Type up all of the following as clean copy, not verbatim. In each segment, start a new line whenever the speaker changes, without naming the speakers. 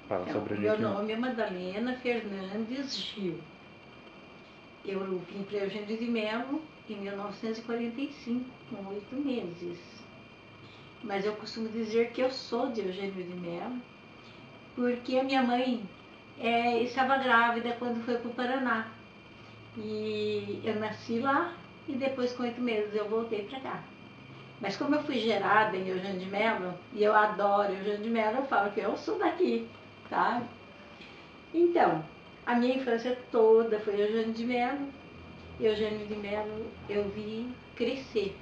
Fala
Então,
sobre a
meu
Eugênia.
nome é Madalena Fernandes Gil. Eu vim para Eugênio de Melo em 1945, com 8 meses. Mas eu costumo dizer que eu sou de Eugênio de Melo, porque a minha mãe estava grávida quando foi para o Paraná. E eu nasci lá e depois, com 8 meses, eu voltei para cá. Mas como eu fui gerada em Eugênio de Melo, e eu adoro Eugênio de Melo, eu falo que eu sou daqui, tá? Então, a minha infância toda foi Eugênio de Melo. Eugênio de Melo eu vi crescer,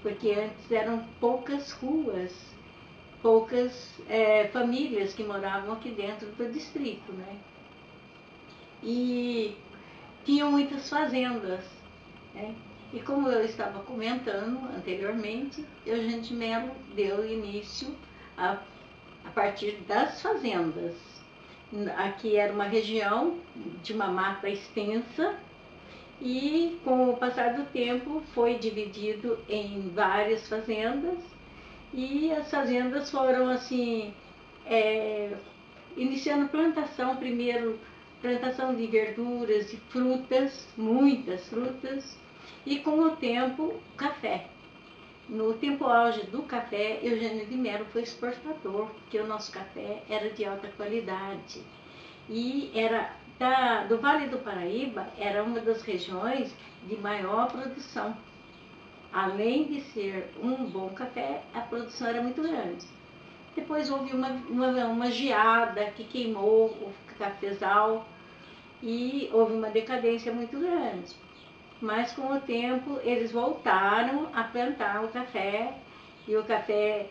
porque antes eram poucas ruas, poucas famílias que moravam aqui dentro do distrito, né? E tinham muitas fazendas, né? E como eu estava comentando anteriormente, Eugênio de Melo deu início a partir das fazendas. Aqui era uma região de uma mata extensa e, com o passar do tempo, foi dividido em várias fazendas e as fazendas foram assim, iniciando plantação, primeiro plantação de verduras e frutas, muitas frutas, e com o tempo, café. No tempo auge do café, Eugênio de Melo foi exportador, porque o nosso café era de alta qualidade. E era do Vale do Paraíba, era uma das regiões de maior produção. Além de ser um bom café, a produção era muito grande. Depois houve uma geada que queimou o cafezal e houve uma decadência muito grande. Mas com o tempo eles voltaram a plantar o café e o café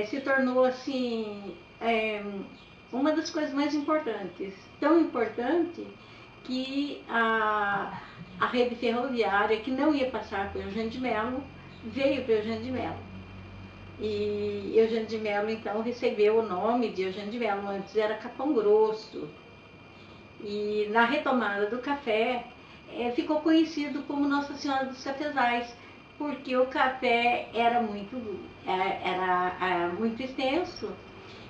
se tornou assim uma das coisas mais importantes. Tão importante que a rede ferroviária, que não ia passar por Eugênio de Melo, veio para Eugênio de Melo. E Eugênio de Melo, então, recebeu o nome de Eugênio de Melo, antes era Capão Grosso. E na retomada do café, ficou conhecido como Nossa Senhora dos Cafezais, porque o café era muito extenso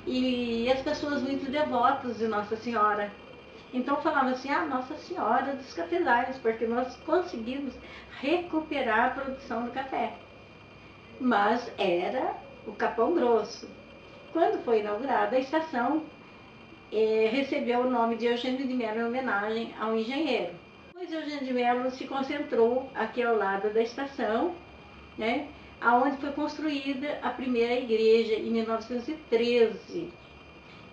e as pessoas muito devotas de Nossa Senhora. Então falava assim, Nossa Senhora dos Cafezais, porque nós conseguimos recuperar a produção do café. Mas era o Capão Grosso. Quando foi inaugurada a estação, recebeu o nome de Eugênio de Melo em homenagem ao engenheiro. Depois Eugênio de Melo se concentrou aqui ao lado da estação, né, aonde foi construída a primeira igreja em 1913.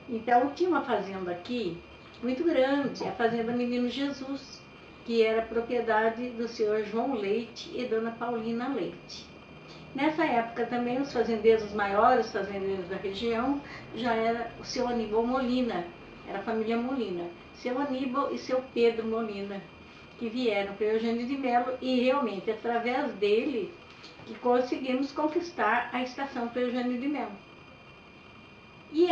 Então tinha uma fazenda aqui muito grande, a fazenda Menino Jesus, que era propriedade do senhor João Leite e dona Paulina Leite. Nessa época também os fazendeiros, os maiores fazendeiros da região, já era o seu Aníbal Molina, era a família Molina, seu Aníbal e seu Pedro Molina, que vieram para Eugênio de Melo e realmente através dele que conseguimos conquistar a estação para Eugênio de Melo. E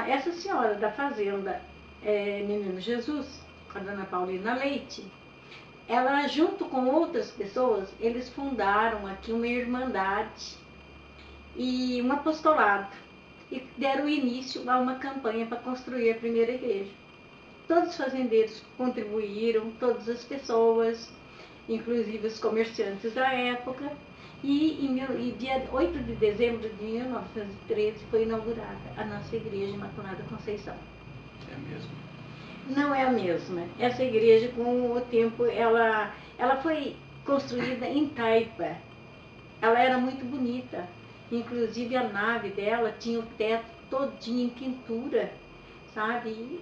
essa senhora da fazenda Menino Jesus, a dona Paulina Leite, ela, junto com outras pessoas, eles fundaram aqui uma irmandade e um apostolado e deram início a uma campanha para construir a primeira igreja. Todos os fazendeiros contribuíram, todas as pessoas, inclusive os comerciantes da época, e dia 8 de dezembro de 1913 foi inaugurada a nossa igreja Imaculada Conceição.
É mesmo?
Não é a mesma. Essa igreja, com o tempo, ela foi construída em taipa. Ela era muito bonita. Inclusive a nave dela tinha o teto todinho em pintura, sabe? E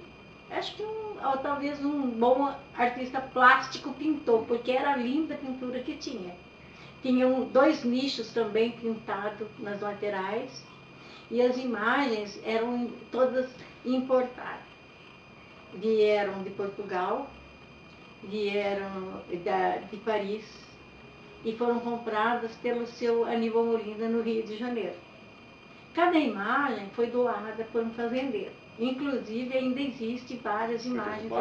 acho que talvez um bom artista plástico pintou, porque era linda a pintura que tinha. Tinham 2 nichos também pintados nas laterais e as imagens eram todas importadas. Vieram de Portugal, vieram de Paris e foram compradas pelo seu Aníbal Molina no Rio de Janeiro. Cada imagem foi doada por um fazendeiro. Inclusive ainda existe várias imagens.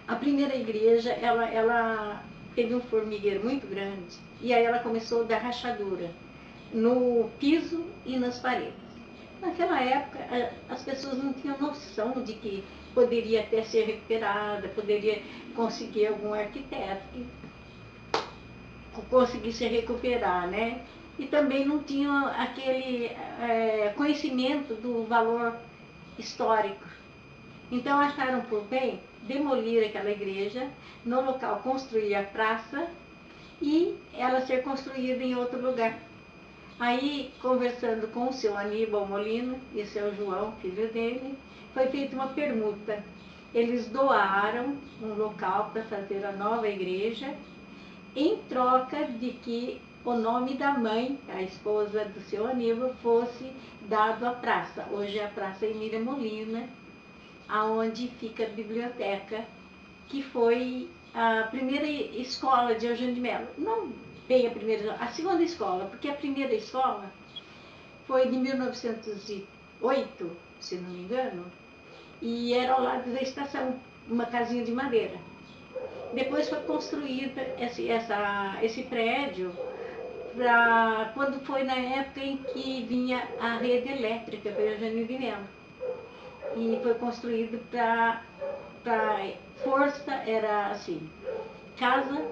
A primeira igreja, ela teve um formigueiro muito grande e aí ela começou a dar rachadura no piso e nas paredes. Naquela época, as pessoas não tinham noção de que poderia até ser recuperada, poderia conseguir algum arquiteto que conseguisse recuperar, né? E também não tinham aquele conhecimento do valor histórico. Então acharam por bem demolir aquela igreja, no local construir a praça e ela ser construída em outro lugar. Aí, conversando com o seu Aníbal Molina e seu João, filho dele, foi feita uma permuta. Eles doaram um local para fazer a nova igreja, em troca de que o nome da mãe, a esposa do seu Aníbal, fosse dado à praça. Hoje é a Praça Emília Molina, aonde fica a biblioteca, que foi a primeira escola de Eugênio de Mello. Não bem a primeira, a segunda escola, porque a primeira escola foi de 1908, se não me engano, e era ao lado da estação, uma casinha de madeira. Depois foi construída esse prédio quando foi na época em que vinha a rede elétrica para Eugênio de Mello. E foi construído para força, era assim, casa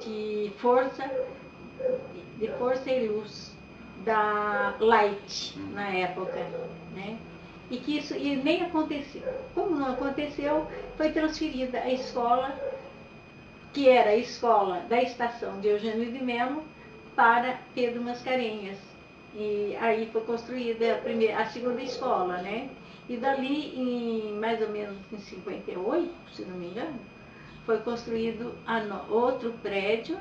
de força e luz da Light na época, né? E que isso nem aconteceu. Como não aconteceu, foi transferida a escola, que era a escola da estação de Eugênio de Mello, para Pedro Mascarenhas. E aí foi construída a segunda escola, né? E dali, mais ou menos em 58, se não me engano, foi construído outro prédio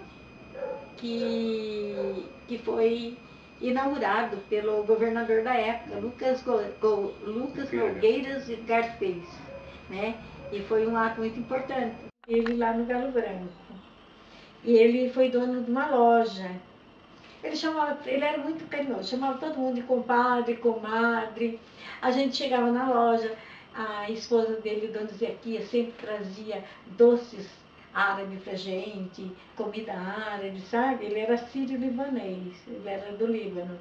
que foi inaugurado pelo governador da época, Lucas Nogueiras Garcês, né? E foi um ato muito importante. Ele lá no Galo Branco. E ele foi dono de uma loja. Ele era muito carinhoso, chamava todo mundo de compadre, comadre. A gente chegava na loja, a esposa dele, Dona Zequia, sempre trazia doces árabes pra gente, comida árabe, sabe? Ele era sírio-libanês, ele era do Líbano.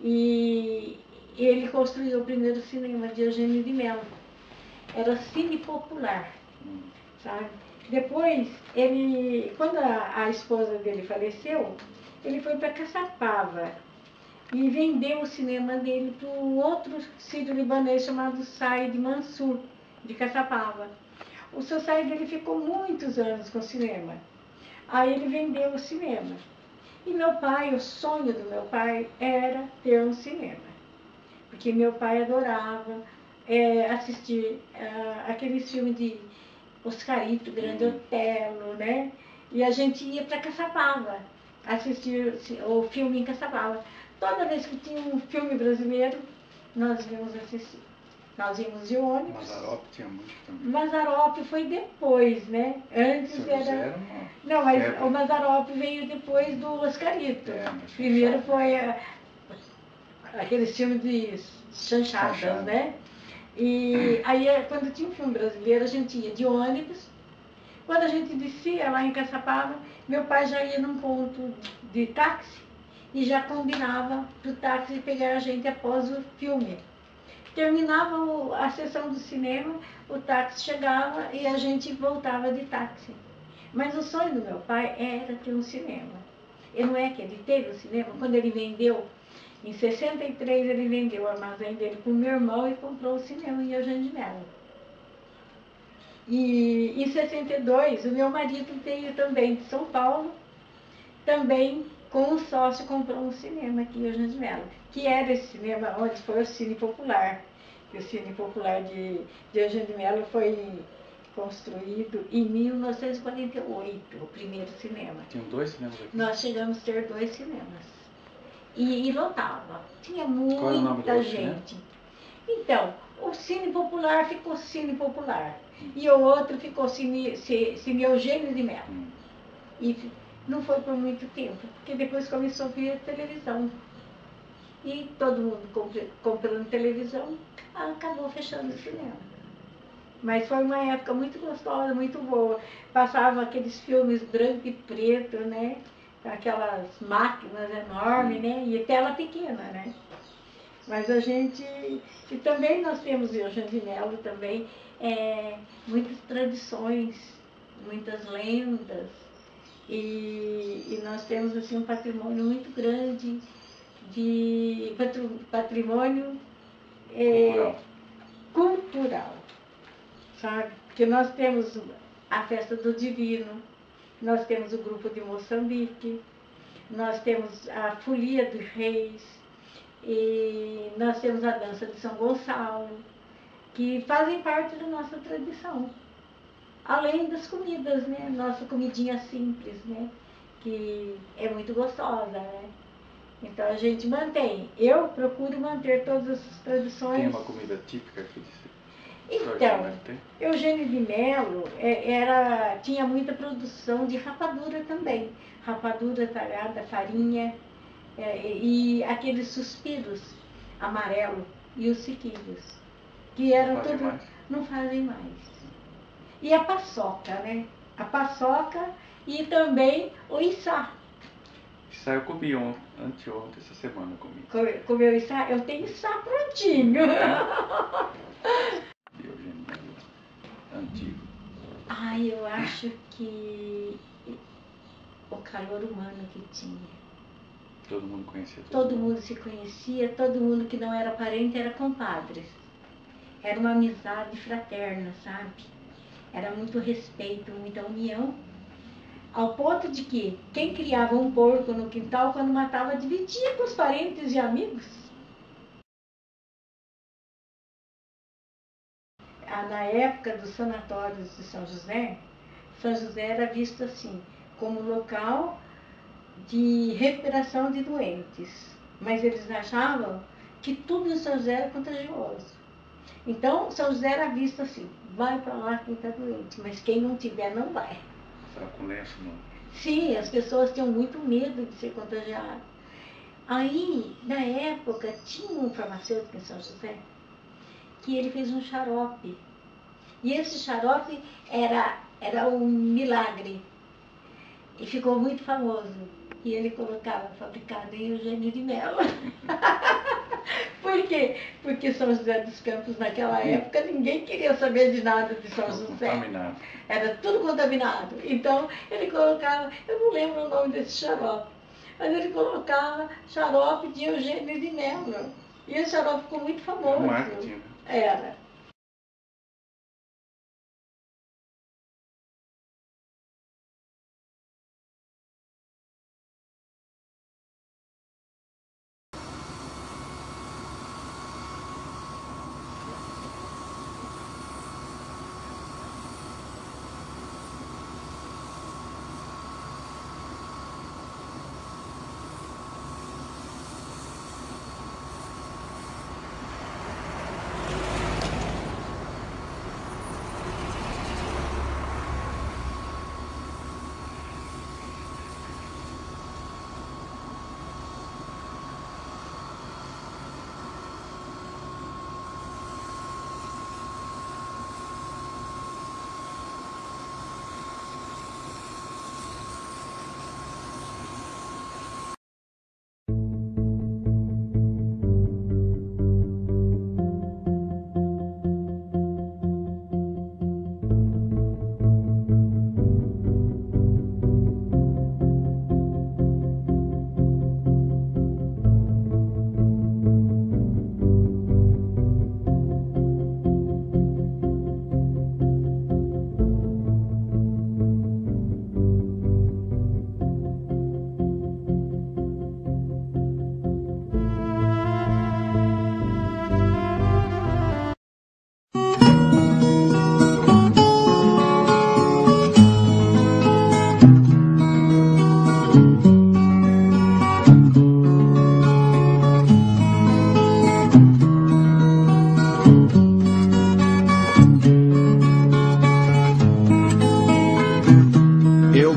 E ele construiu o primeiro cinema de Eugênio de Mello. Era Cine Popular, sabe? Depois, quando a esposa dele faleceu, ele foi para Caçapava e vendeu o cinema dele para um outro sírio-libanês chamado Said Mansur, de Caçapava. O seu Said ele ficou muitos anos com o cinema. Aí ele vendeu o cinema. E meu pai, o sonho do meu pai era ter um cinema. Porque meu pai adorava assistir aqueles filmes de Oscarito, Grande Otelo, né? E a gente ia para Caçapava assistir o filme em Caçapava. Toda vez que tinha um filme brasileiro, nós íamos assistir. Nós íamos de ônibus.
Mazzaropi tinha muito também.
Mazzaropi foi depois, né? Antes era... Não, mas o Mazzaropi veio depois do Oscarito. Primeiro foi aqueles filmes de chanchadas, né? E aí, quando tinha um filme brasileiro, a gente ia de ônibus. Quando a gente descia lá em Caçapava, meu pai já ia num ponto de táxi e já combinava para o táxi pegar a gente após o filme. Terminava a sessão do cinema, o táxi chegava e a gente voltava de táxi. Mas o sonho do meu pai era ter um cinema. E não é que ele teve o cinema, quando ele vendeu, em 63 ele vendeu o armazém dele para o meu irmão e comprou o cinema em Eugênio de Mello. E em 62 o meu marido veio também de São Paulo, também com um sócio comprou um cinema aqui em Eugênio de Mello, que era esse cinema onde foi o Cine Popular. E o Cine Popular de Eugênio de Mello foi construído em 1948, o primeiro cinema.
Tinham 2 cinemas aqui?
Nós chegamos a ter 2 cinemas. E lotava. Tinha muita
Qual é o nome do
gente. Então, o Cine Popular ficou Cine Popular. E o outro ficou Cine Eugênio de Mello. E não foi por muito tempo, porque depois começou a vir televisão. E todo mundo comprando televisão, acabou fechando o cinema. Mas foi uma época muito gostosa, muito boa. Passava aqueles filmes branco e preto, né? Aquelas máquinas enormes, né? E tela pequena, né? Mas a gente... E também nós temos em Eugênio de Melo também muitas tradições, muitas lendas. E nós temos assim um patrimônio muito grande de patrimônio cultural, sabe? Porque nós temos a Festa do Divino, nós temos o Grupo de Moçambique, nós temos a Folia dos Reis, e nós temos a Dança de São Gonçalo, que fazem parte da nossa tradição. Além das comidas, né? Nossa comidinha simples, né? Que é muito gostosa, né? Então a gente mantém. Eu procuro manter todas essas tradições.
Tem uma comida típica aqui de
Então, Eugênio de Melo tinha muita produção de rapadura também. Rapadura, talhada, farinha, e aqueles suspiros amarelo e os sequilhos, que eram tudo... Não fazem mais. E a paçoca, né? A paçoca e também o içá.
Içá eu comi anteontem, essa semana eu comi.
Comeu içá? Eu tenho içá prontinho.
Antigo.
Ai, eu acho que o calor humano que tinha.
Todo mundo conhecia.
Todo mundo se conhecia, todo mundo que não era parente era compadres. Era uma amizade fraterna, sabe? Era muito respeito, muita união, ao ponto de que quem criava um porco no quintal, quando matava, dividia com os parentes e amigos. Na época dos sanatórios de São José era visto assim, como local de recuperação de doentes. Mas eles achavam que tudo em São José era contagioso. Então, São José era visto assim, vai para lá quem está doente, mas quem não tiver não vai.
Estava com lenço, não?
Sim, as pessoas tinham muito medo de ser contagiadas. Aí, na época, tinha um farmacêutico em São José que ele fez um xarope. E esse xarope era um milagre. E ficou muito famoso. E ele colocava, fabricado em Eugênio de Melo. Por quê? Porque São José dos Campos, naquela época, ninguém queria saber de nada de São José.
Contaminado.
Era tudo contaminado. Então, ele colocava, eu não lembro o nome desse xarope, mas ele colocava xarope de Eugênio de Melo. E esse xarope ficou muito famoso.
Era marketing, né?
Era.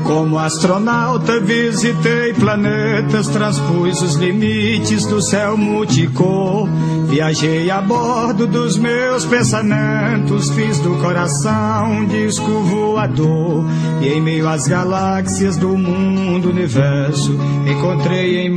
Como astronauta visitei planetas, transpus os limites do céu multicor. Viajei a bordo dos meus pensamentos, fiz do coração um disco voador. E em meio às galáxias do mundo universo, encontrei em